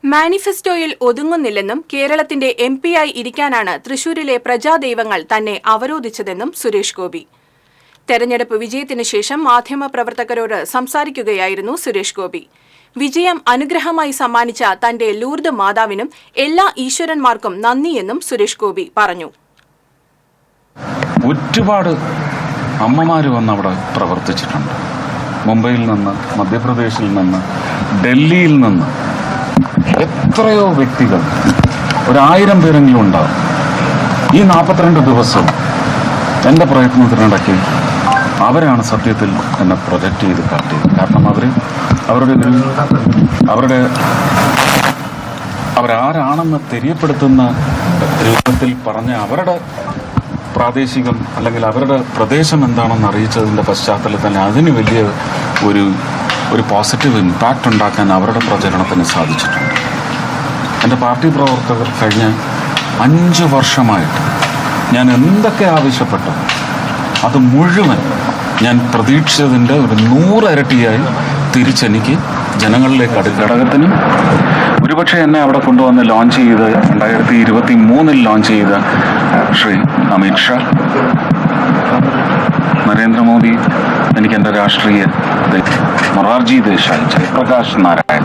മാനിഫെസ്റ്റോയിൽ ഒതുങ്ങുന്നില്ലെന്നും കേരളത്തിന്റെ എംപിയായി ഇരിക്കാനാണ് തൃശൂരിലെ പ്രജാദൈവങ്ങൾ തന്നെ അവരോധിച്ചതെന്നും സുരേഷ് ഗോപി. തെരഞ്ഞെടുപ്പ് വിജയത്തിനു ശേഷം മാധ്യമപ്രവർത്തകരോട് സംസാരിക്കുകയായിരുന്നു സുരേഷ് ഗോപി. വിജയം അനുഗ്രഹമായി സമ്മാനിച്ച തന്റെ ലൂർദ് മാതാവിനും എല്ലാ ഈശ്വരന്മാർക്കും നന്ദിയെന്നും സുരേഷ് ഗോപി പറഞ്ഞു. ഒരുപാട് അമ്മമാര് വന്ന് അവിടെ പ്രവർത്തിച്ചിട്ടുണ്ട്. മുംബൈയിൽ നിന്ന്, മധ്യപ്രദേശിൽ നിന്ന്, ഡൽഹിയിൽ നിന്ന് എത്രയോ വ്യക്തികൾ, 1000 പേരെങ്കിലും ഉണ്ടാവും. ഈ 42 ദിവസം എൻ്റെ പ്രയത്നത്തിനിടയ്ക്ക് അവരാണ് സത്യത്തിൽ എന്നെ പ്രൊജക്റ്റ് ചെയ്ത് കാട്ടിയത്. കാരണം അവരാരാണെന്ന് തെര്യപ്പെടുത്തുന്ന രൂപത്തിൽ പറഞ്ഞ അവരുടെ പ്രാദേശികം അല്ലെങ്കിൽ അവരുടെ പ്രദേശം എന്താണെന്ന് അറിയിച്ചതിൻ്റെ പശ്ചാത്തലത്തിൽ തന്നെ അതിന് വലിയ ഒരു പോസിറ്റീവ് ഇമ്പാക്റ്റ് ഉണ്ടാക്കാൻ അവരുടെ പ്രചരണത്തിന് സാധിച്ചിട്ടുണ്ട്. എൻ്റെ പാർട്ടി പ്രവർത്തകർ കഴിഞ്ഞ 5 വർഷമായിട്ട് ഞാൻ എന്തൊക്കെ ആവശ്യപ്പെട്ടു അത് മുഴുവൻ ഞാൻ പ്രതീക്ഷിച്ചതിൻ്റെ ഒരു 100 ഇരട്ടിയായി തിരിച്ചെനിക്ക് ജനങ്ങളിലേക്ക് ഘടകത്തിനും ഒരുപക്ഷെ എന്നെ അവിടെ കൊണ്ടുവന്ന് ലോഞ്ച് ചെയ്ത് 2023 ലോഞ്ച് ചെയ്ത ശ്രീ അമിത് ഷാ, നരേന്ദ്രമോദി, എനിക്ക് എൻ്റെ രാഷ്ട്രീയ Morarji Desai, Jayaprakash Narayan,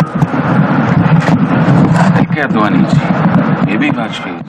L K Advani G, A B Vajpayee,